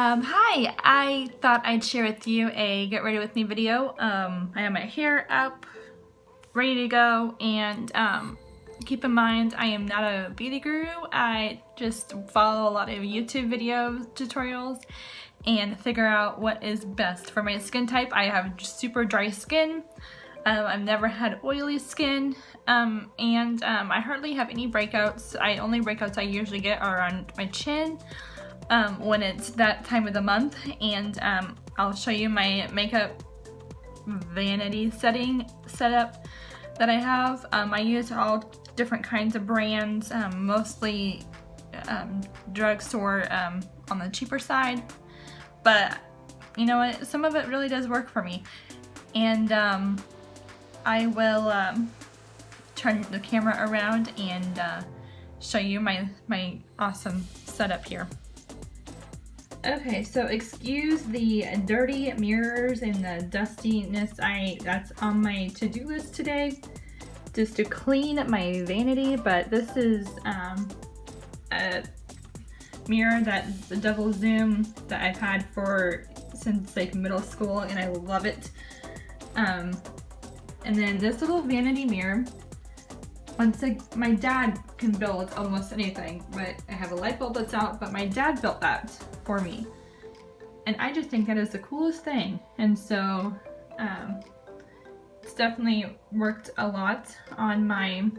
Hi, I thought I'd share with you a get ready with me video. I have my hair up, ready to go, and keep in mind I am not a beauty guru. I just follow a lot of YouTube video tutorials and figure out what is best for my skin type. I have super dry skin. I've never had oily skin, and I hardly have any breakouts. Only breakouts I usually get are on my chin when it's that time of the month, and I'll show you my makeup vanity setup that I have. I use all different kinds of brands, mostly drugstore on the cheaper side, but you know what, some of it really does work for me. And I will turn the camera around and show you my awesome setup here. Okay, so excuse the dirty mirrors and the dustiness that's on my to-do list today, just to clean my vanity. But this is a mirror that's the double zoom that I've had since like middle school, and I love it. And then this little vanity mirror, my dad can build almost anything, but I have a light bulb that's out, but my dad built that for me. And I just think that is the coolest thing. And so it's definitely worked a lot on my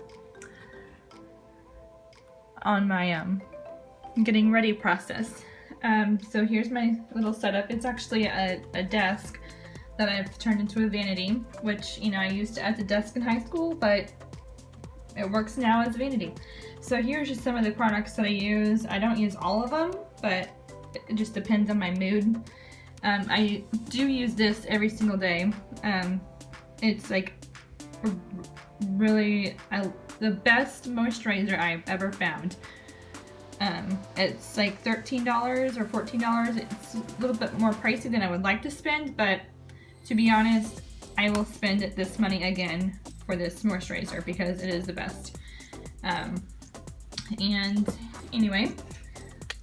getting ready process. So here's my little setup. It's actually a desk that I've turned into a vanity, which, you know, I used as a desk in high school, but it works now as a vanity. So here's just some of the products that I use. I don't use all of them, but it just depends on my mood. I do use this every single day. It's like really the best moisturizer I've ever found. It's like $13 or $14. It's a little bit more pricey than I would like to spend, but to be honest, I will spend this money again for this moisturizer because it is the best. And anyway,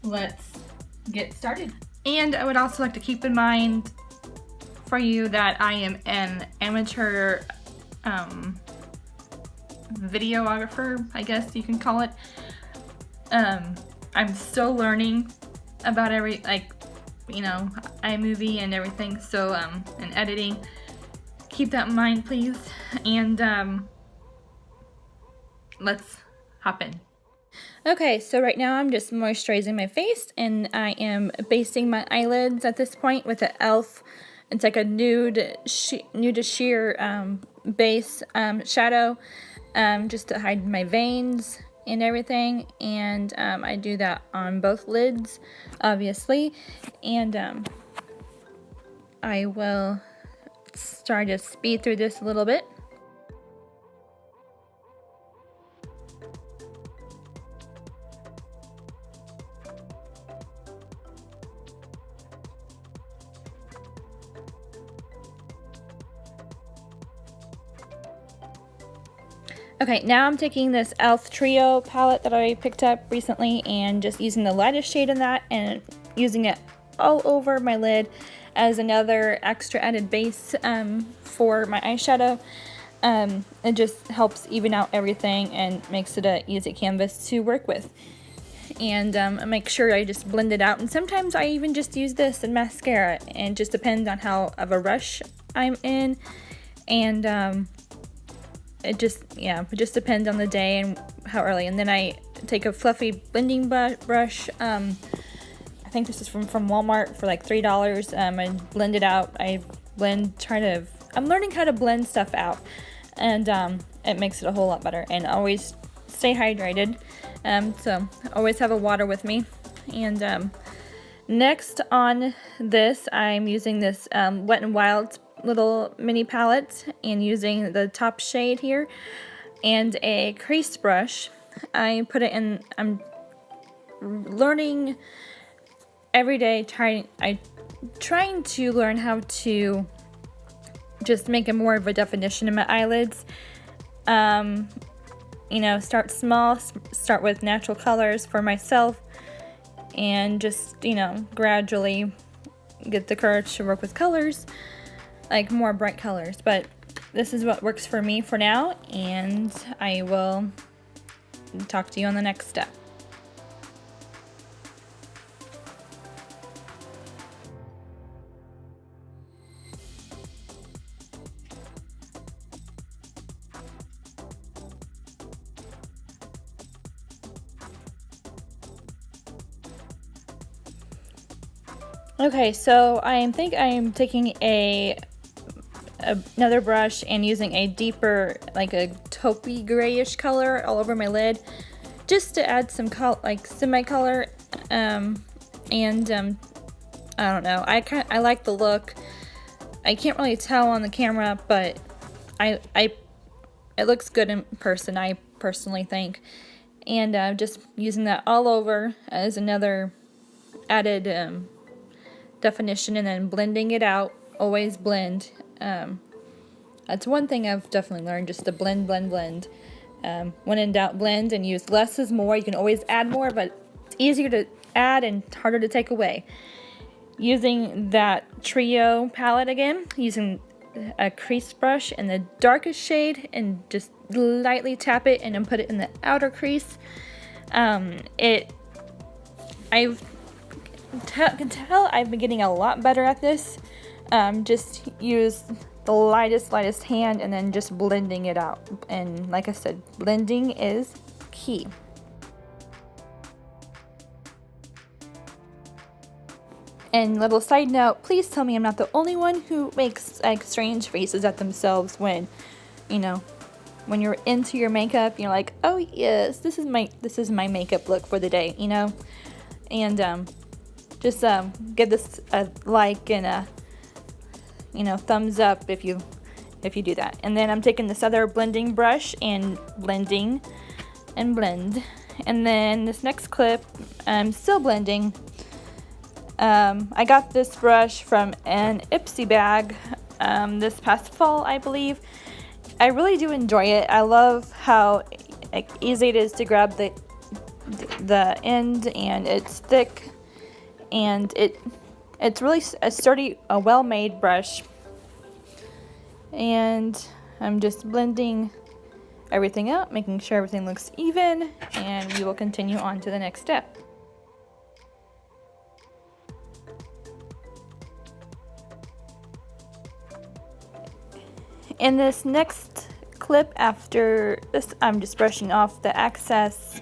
let's get started. And I would also like to keep in mind for you that I am an amateur videographer, I guess you can call it. I'm still learning about iMovie and everything, so and editing. Keep that in mind, please, and let's hop in. Okay, so right now I'm just moisturizing my face, and I am basting my eyelids at this point with an e.l.f. It's like a nude to sheer base shadow, just to hide my veins and everything. And I do that on both lids, obviously, and I will start to speed through this a little bit. Okay, now I'm taking this e.l.f. Trio palette that I picked up recently and just using the lightest shade in that and using it all over my lid as another extra added base for my eyeshadow. It just helps even out everything and makes it an easy canvas to work with. And make sure I just blend it out. And sometimes I even just use this in mascara, and just depends on how of a rush I'm in. And it just depends on the day and how early. And then I take a fluffy blending brush. I think this is from Walmart for like $3. I blend it out. I'm learning how to blend stuff out, and it makes it a whole lot better. And always stay hydrated. So always have a water with me. And next on this, I'm using this Wet n Wild little mini palette and using the top shade here and a crease brush. I put it in. I'm learning every day, trying to learn how to just make it more of a definition in my eyelids. You know, start small, start with natural colors for myself, and just, you know, gradually get the courage to work with colors, like more bright colors. But this is what works for me for now, and I will talk to you on the next step. Okay, so I think I am taking another brush and using a deeper, like a taupey grayish color all over my lid, just to add some like semi-color. I don't know. I like the look. I can't really tell on the camera, but it looks good in person, I personally think. And just using that all over as another added definition, and then blending it out. Always blend. That's one thing I've definitely learned, just to blend. When in doubt, blend, and use less is more. You can always add more, but it's easier to add and harder to take away. Using that trio palette again, using a crease brush in the darkest shade, and just lightly tap it and then put it in the outer crease. Can tell I've been getting a lot better at this. Just use the lightest hand and then just blending it out. And like I said, blending is key. And little side note, please tell me I'm not the only one who makes like strange faces at themselves when, you know, when you're into your makeup. You're like, oh yes, this is my makeup look for the day, you know. And just give this a like and a, you know, thumbs up if you do that. And then I'm taking this other blending brush and blending and blend. And then this next clip, I'm still blending. I got this brush from an Ipsy bag this past fall, I believe. I really do enjoy it. I love how easy it is to grab the end, and it's thick. And it's really a sturdy, a well-made brush. And I'm just blending everything out, making sure everything looks even, and we will continue on to the next step. In this next clip after this, I'm just brushing off the excess,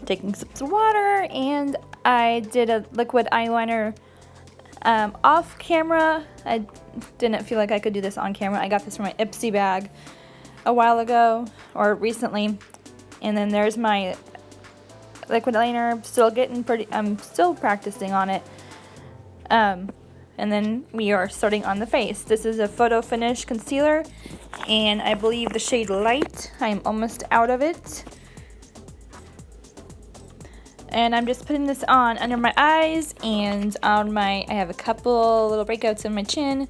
taking sips of water, and I did a liquid eyeliner off camera. I didn't feel like I could do this on camera. I got this from my Ipsy bag a while ago, or recently. And then there's my liquid eyeliner. I'm still practicing on it. And then we are starting on the face. This is a Photo Finish concealer, and I believe the shade Light. I'm almost out of it. And I'm just putting this on under my eyes and on I have a couple little breakouts in my chin,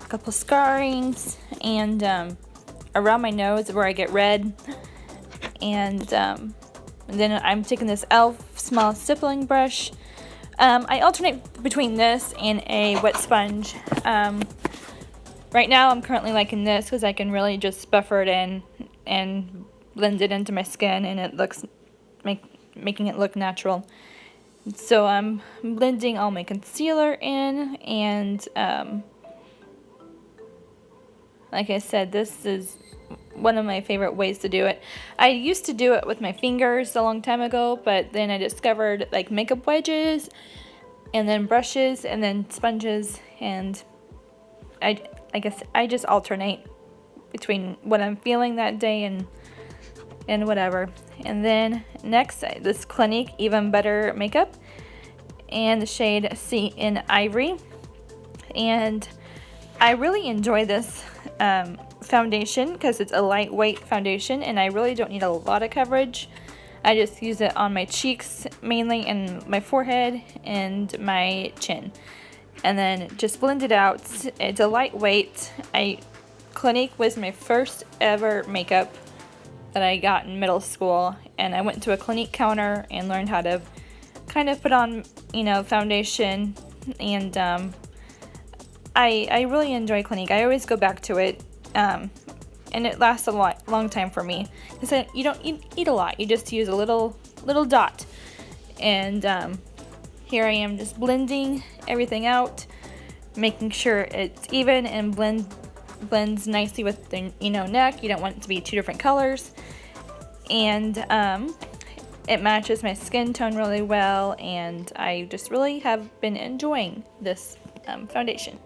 a couple scarrings, and around my nose where I get red. And then I'm taking this e.l.f. small stippling brush. I alternate between this and a wet sponge. Right now I'm currently liking this because I can really just buffer it in and blend it into my skin, and it looks making it look natural. So I'm blending all my concealer in, and like I said, this is one of my favorite ways to do it. I used to do it with my fingers a long time ago, but then I discovered like makeup wedges, and then brushes, and then sponges, and I guess I just alternate between what I'm feeling that day and whatever. And then next, this Clinique Even Better makeup, and the shade C in Ivory. And I really enjoy this foundation because it's a lightweight foundation, and I really don't need a lot of coverage. I just use it on my cheeks mainly, and my forehead and my chin, and then just blend it out. It's a lightweight. Clinique was my first ever makeup that I got in middle school, and I went to a Clinique counter and learned how to kind of put on, you know, foundation, and I really enjoy Clinique. I always go back to it, and it lasts a long time for me. Because you don't eat a lot, you just use a little dot. And here I am just blending everything out, making sure it's even and blends nicely with the, you know, neck. You don't want it to be two different colors. And it matches my skin tone really well, and I just really have been enjoying this foundation.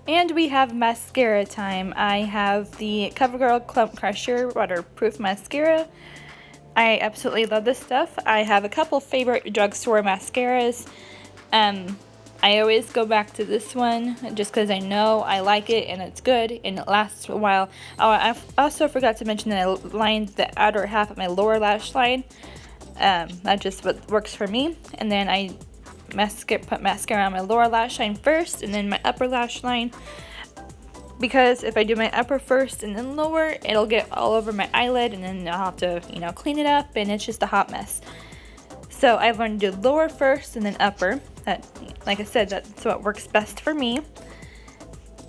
And we have mascara time. I have the CoverGirl Clump Crusher Waterproof Mascara. I absolutely love this stuff. I have a couple favorite drugstore mascaras. I always go back to this one just because I know I like it and it's good and it lasts a while. Oh, I also forgot to mention that I lined the outer half of my lower lash line. That's just what works for me. And then I put mascara on my lower lash line first and then my upper lash line, because if I do my upper first and then lower, it'll get all over my eyelid and then I'll have to, you know, clean it up, and it's just a hot mess. So I've learned to do lower first and then upper. That, like I said, that's what works best for me.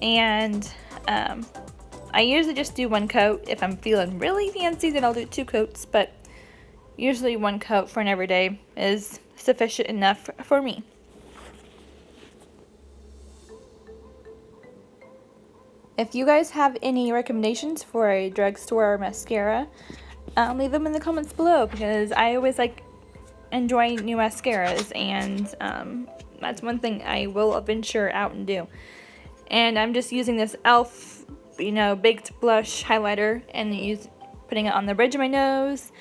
And I usually just do one coat. If I'm feeling really fancy, then I'll do 2 coats, but usually 1 coat for an everyday is sufficient enough for me. If you guys have any recommendations for a drugstore mascara, leave them in the comments below, because I always enjoy new mascaras, and that's one thing I will venture out and do. And I'm just using this e.l.f., you know, baked blush highlighter, and putting it on the bridge of my nose.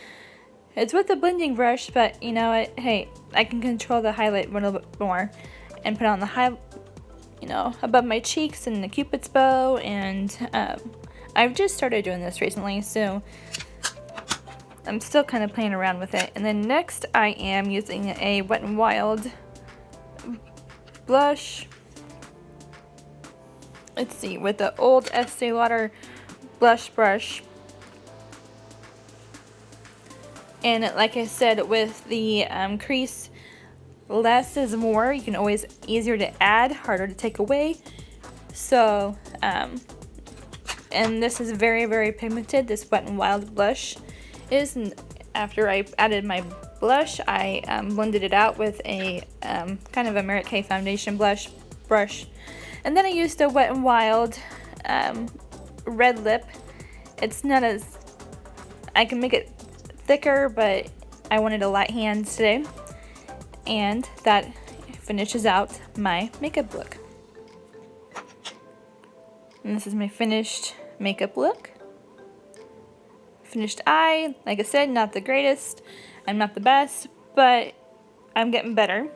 It's with a blending brush, but you know what, hey, I can control the highlight a little bit more and put on the you know, above my cheeks and the cupid's bow. And I've just started doing this recently, so I'm still kind of playing around with it. And then next I am using a Wet n Wild blush. Let's see, with the old Estee Lauder blush brush. And like I said, with the crease, less is more. You can always easier to add, harder to take away. So, and this is very, very pigmented. This Wet n Wild blush is. And after I added my blush, I blended it out with a kind of a Mary Kay foundation brush. And then I used a Wet n Wild red lip. It's not as, I can make it thicker, but I wanted a light hand today, and that finishes out my makeup look. And this is my finished makeup look. Finished eye, like I said, not the greatest, I'm not the best, but I'm getting better.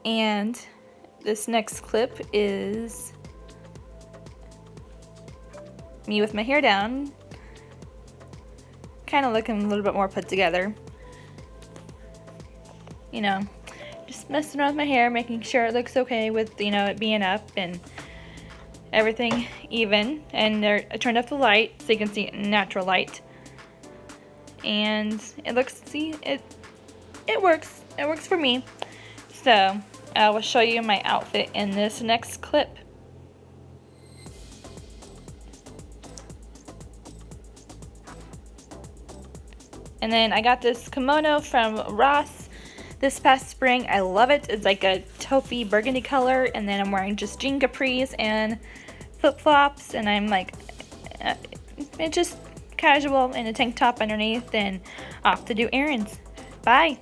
And this next clip is me with my hair down, kind of looking a little bit more put together. You know, just messing around with my hair, making sure it looks okay with, you know, it being up and everything even. And I turned off the light so you can see natural light. And it looks, see, it works. It works for me. So I will show you my outfit in this next clip. And then I got this kimono from Ross this past spring. I love it. It's like a taupey burgundy color. And then I'm wearing just jean capris and flip-flops. And I'm like, it's just casual and a tank top underneath, and off to do errands. Bye.